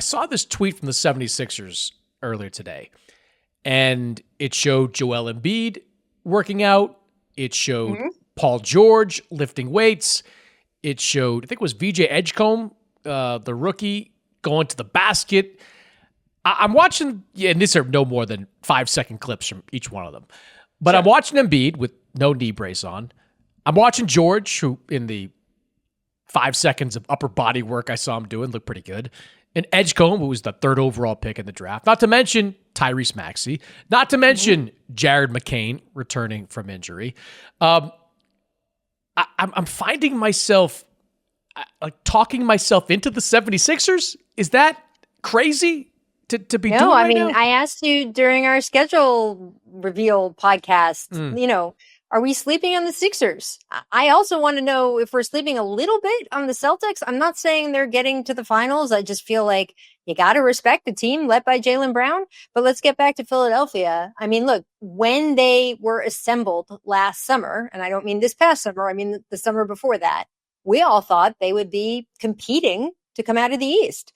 I saw this tweet from the 76ers earlier today, and it showed Joel Embiid working out. It showed Paul George lifting weights. It showed, I think it was VJ Edgecombe, the rookie, going to the basket. I'm watching, and these are no more than 5-second clips from each one of them. But I'm watching Embiid with no knee brace on. I'm watching George, who in the 5 seconds of upper body work I saw him doing looked pretty good. And Edgecombe, who was the 3rd overall pick in the draft. Not to mention Tyrese Maxey. Not to mention Jared McCain returning from injury. I'm finding myself like talking myself into the 76ers. Is that crazy? To be doing No, I right mean, now? I asked you during our schedule reveal podcast, are we sleeping on the Sixers? I also want to know if we're sleeping a little bit on the Celtics. I'm not saying they're getting to the finals. I just feel like you got to respect the team led by Jaylen Brown. But let's get back to Philadelphia. I mean, look, when they were assembled last summer, and I don't mean this past summer, I mean the summer before that, we all thought they would be competing to come out of the East.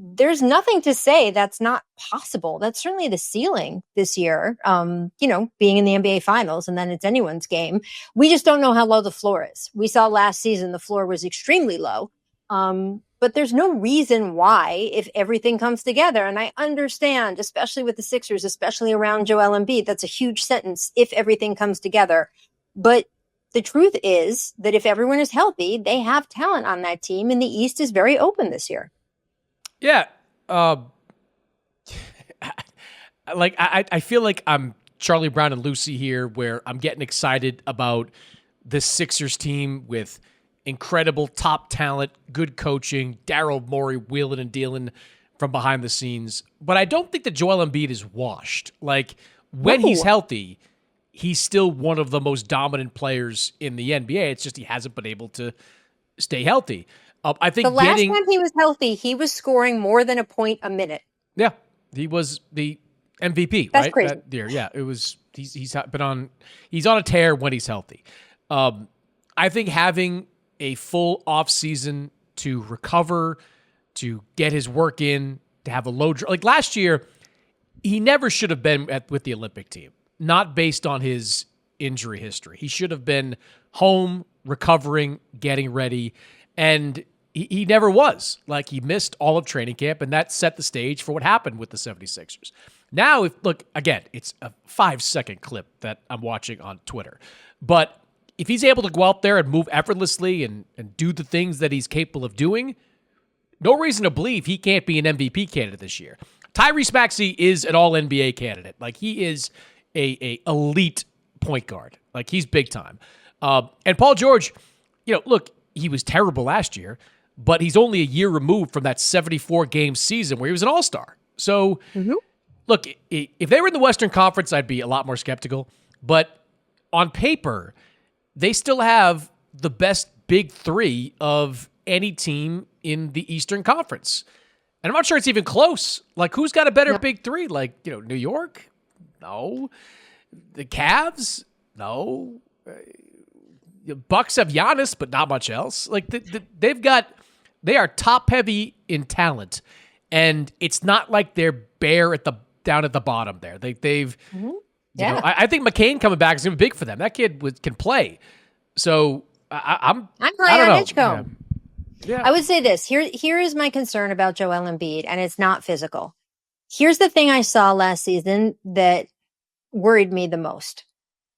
There's nothing to say that's not possible. That's certainly the ceiling this year, being in the NBA finals, and then it's anyone's game. We just don't know how low the floor is. We saw last season the floor was extremely low. But there's no reason why, if everything comes together, and I understand, especially with the Sixers, especially around Joel Embiid, that's a huge sentence, if everything comes together. But the truth is that if everyone is healthy, they have talent on that team, and the East is very open this year. Yeah. I feel like I'm Charlie Brown and Lucy here, where I'm getting excited about this Sixers team with incredible top talent, good coaching, Daryl Morey wheeling and dealing from behind the scenes. But I don't think that Joel Embiid is washed. Like, when he's healthy, he's still one of the most dominant players in the NBA. It's just he hasn't been able to stay healthy. I think the last time he was healthy, he was scoring more than a point a minute. Yeah, he was the MVP. That's right? crazy. That year. Yeah, it was. He's on a tear when he's healthy. I think having a full off season to recover, to get his work in, to have a low like last year, he never should have been with the Olympic team. Not based on his injury history. He should have been home, recovering, getting ready. And he never was. Like, he missed all of training camp, and that set the stage for what happened with the 76ers. Now, again, it's a 5-second clip that I'm watching on Twitter. But if he's able to go out there and move effortlessly and do the things that he's capable of doing, no reason to believe he can't be an MVP candidate this year. Tyrese Maxey is an all-NBA candidate. Like, he is a elite point guard. Like, he's big time. And Paul George, look, he was terrible last year, but he's only a year removed from that 74-game season where he was an all-star. So, look, if they were in the Western Conference, I'd be a lot more skeptical. But on paper, they still have the best big three of any team in the Eastern Conference. And I'm not sure it's even close. Like, who's got a better big three? Like, New York? No. The Cavs? No. Bucks have Giannis, but not much else. Like, they are top heavy in talent, and it's not like they're bare down at the bottom there. They've, I think McCain coming back is going to be big for them. That kid can play. So I'm high on Edgecombe. Yeah. I would say this. Here is my concern about Joel Embiid, and it's not physical. Here's the thing I saw last season that worried me the most.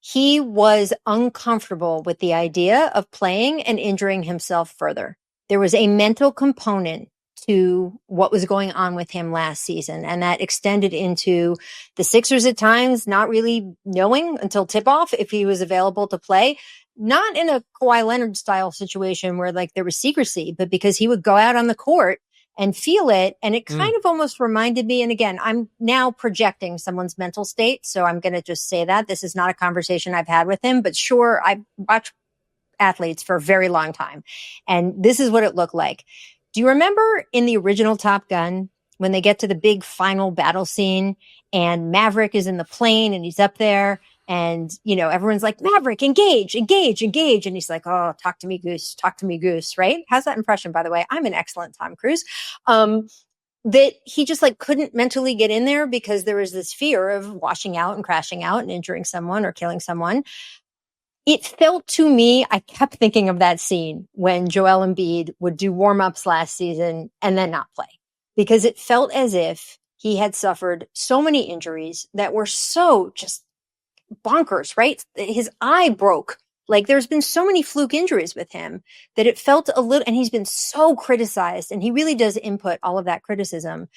He was uncomfortable with the idea of playing and injuring himself further. There was a mental component to what was going on with him last season, and that extended into the Sixers at times not really knowing until tip-off if he was available to play. Not in a Kawhi Leonard style situation where like there was secrecy, but because he would go out on the court and feel it. And it kind of almost reminded me, and again, I'm now projecting someone's mental state, so I'm going to just say that this is not a conversation I've had with him, but sure, I watched athletes for a very long time. And this is what it looked like. Do you remember in the original Top Gun when they get to the big final battle scene and Maverick is in the plane and he's up there and, everyone's like, Maverick, engage. And he's like, oh, talk to me, Goose, right? How's that impression, by the way? I'm an excellent Tom Cruise. that he just like couldn't mentally get in there because there was this fear of washing out and crashing out and injuring someone or killing someone. It felt to me, I kept thinking of that scene when Joel Embiid would do warm-ups last season and then not play, because it felt as if he had suffered so many injuries that were so just bonkers, right? His eye broke. Like, there's been so many fluke injuries with him that it felt a little, and he's been so criticized, and he really does input all of that criticism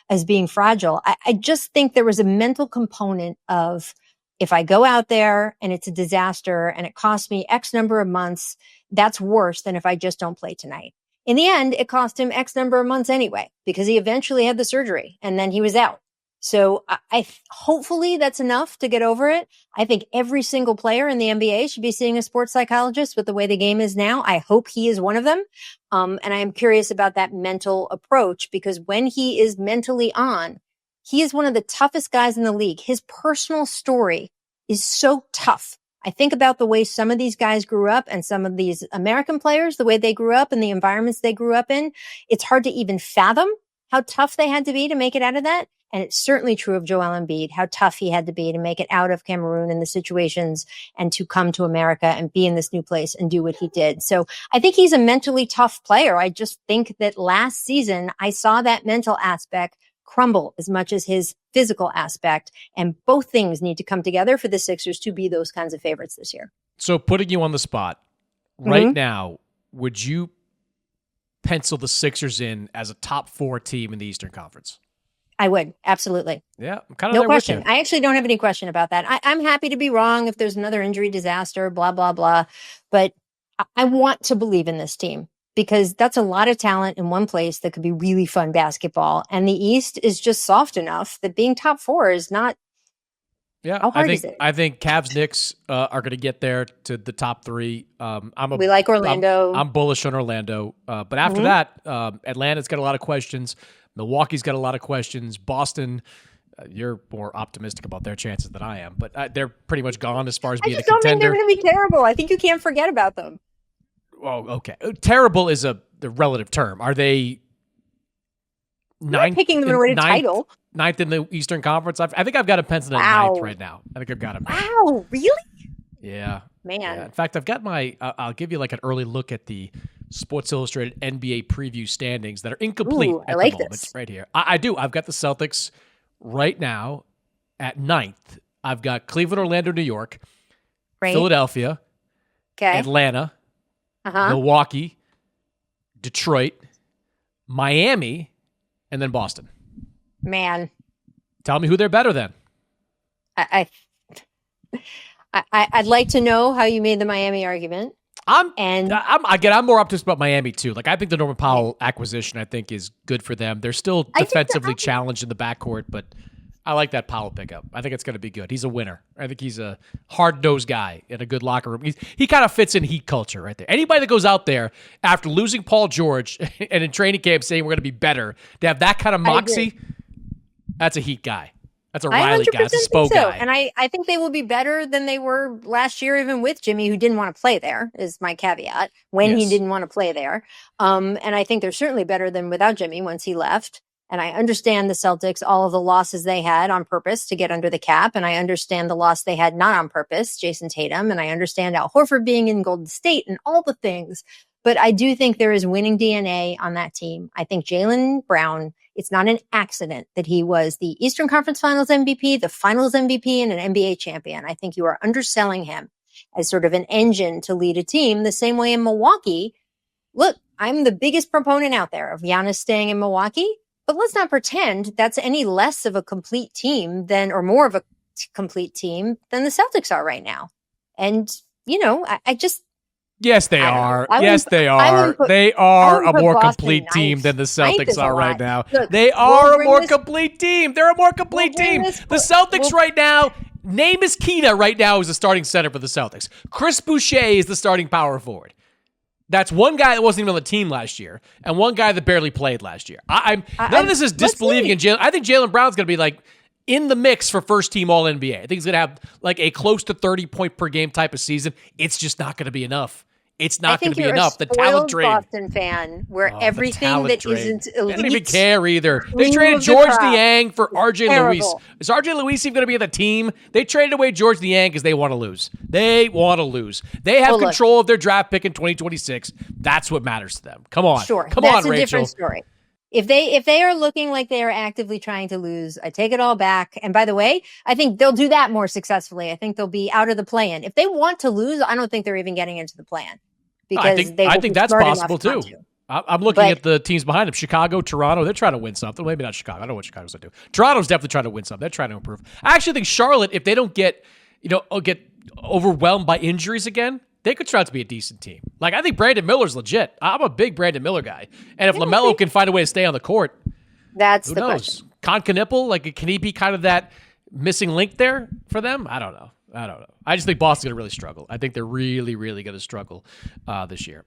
as being fragile. I just think there was a mental component of, if I go out there and it's a disaster and it costs me X number of months, that's worse than if I just don't play tonight. In the end, it cost him X number of months anyway, because he eventually had the surgery and then he was out. So I hopefully that's enough to get over it. I think every single player in the NBA should be seeing a sports psychologist with the way the game is now. I hope he is one of them. And I am curious about that mental approach, because when he is mentally on, he is one of the toughest guys in the league. His personal story is so tough. I think about the way some of these guys grew up and some of these American players, the way they grew up and the environments they grew up in. It's hard to even fathom how tough they had to be to make it out of that. And it's certainly true of Joel Embiid, how tough he had to be to make it out of Cameroon and the situations and to come to America and be in this new place and do what he did. So I think he's a mentally tough player. I just think that last season I saw that mental aspect crumble as much as his physical aspect. And both things need to come together for the Sixers to be those kinds of favorites this year. So putting you on the spot right now, would you pencil the Sixers in as a top 4 team in the Eastern Conference? I would. Absolutely. Yeah. I'm kind of no there question. with you. I actually don't have any question about that. I'm happy to be wrong if there's another injury disaster, blah, blah, blah. But I want to believe in this team, because that's a lot of talent in one place that could be really fun basketball. And the East is just soft enough that being top 4 is not. Yeah, how hard is it? I think Cavs Knicks are going to get there to the top 3. We like Orlando. I'm bullish on Orlando. But after that, Atlanta's got a lot of questions. Milwaukee's got a lot of questions. Boston, you're more optimistic about their chances than I am. But they're pretty much gone as far as being a contender. I just don't think they're going to be terrible. I think you can't forget about them. Oh, okay. Terrible is the relative term. Are they ninth? Picking them to win a title. Ninth in the Eastern Conference? I think I've got a pencil at ninth right now. I think I've got them. Wow, really? Yeah. Man. Yeah. In fact, I've got I'll give you like an early look at the Sports Illustrated NBA preview standings that are incomplete at the moment. This. Right here. I do. I've got the Celtics right now at ninth. I've got Cleveland, Orlando, New York, Philadelphia, Atlanta, Milwaukee, Detroit, Miami, and then Boston. Man. Tell me who they're better than. I'd like to know how you made the Miami argument. I'm more optimistic about Miami too. Like, I think the Norman Powell acquisition, I think, is good for them. They're still defensively challenged in the backcourt, but I like that Powell pickup. I think it's going to be good. He's a winner. I think he's a hard-nosed guy in a good locker room. He kind of fits in Heat culture right there. Anybody that goes out there after losing Paul George and in training camp saying we're going to be better, to have that kind of moxie, that's a Heat guy. That's a Riley guy. That's a Spo guy. And I think they will be better than they were last year, even with Jimmy, who didn't want to play there, is my caveat, when he didn't want to play there. And I think they're certainly better than without Jimmy once he left. And I understand the Celtics, all of the losses they had on purpose to get under the cap. And I understand the loss they had not on purpose, Jason Tatum. And I understand Al Horford being in Golden State and all the things. But I do think there is winning DNA on that team. I think Jaylen Brown, it's not an accident that he was the Eastern Conference Finals MVP, the Finals MVP, and an NBA champion. I think you are underselling him as sort of an engine to lead a team the same way in Milwaukee. Look, I'm the biggest proponent out there of Giannis staying in Milwaukee, but let's not pretend that's any less of a complete team than, or more of a complete team than the Celtics are right now. And, you know, I just... Yes, they are. Yes, they are. They are a more complete team than the Celtics are right now. Look, they are a more complete team. They're a more complete team. The Celtics right now, Namus Keita right now is the starting center for the Celtics. Chris Boucher is the starting power forward. That's one guy that wasn't even on the team last year, and one guy that barely played last year. None of this is disbelieving in Jaylen. I think Jaylen Brown's going to be like in the mix for first team All NBA. I think he's going to have like a close to 30 point per game type of season. It's just not going to be enough. It's I not going think to be you're enough. a The talent spoiled trade. Boston fan where The everything talent that trade. isn't They elite. don't even care either. They cream traded of the George crop. Niang for RJ Luis. Terrible. Is RJ Luis even going to be on the team? They traded away George Niang because they want to lose. They want to lose. They have Well, look. control of their draft pick in 2026. That's what matters to them. Come on. Sure, Come that's on, a Rachel. different story. If they are looking like they are actively trying to lose, I take it all back. And by the way, I think they'll do that more successfully. I think they'll be out of the play-in. If they want to lose, I don't think they're even getting into the plan because I think that's possible too. Not to. I'm looking at the teams behind them. Chicago, Toronto, they're trying to win something. Maybe not Chicago. I don't know what Chicago's going to do. Toronto's definitely trying to win something. They're trying to improve. I actually think Charlotte, if they don't get overwhelmed by injuries again, they could try to be a decent team. Like, I think Brandon Miller's legit. I'm a big Brandon Miller guy. And if LaMelo can find a way to stay on the court, that's who the knows? question. Con Knipple, like, can he be kind of that missing link there for them? I don't know. I just think Boston's going to really struggle. I think they're really, really going to struggle this year.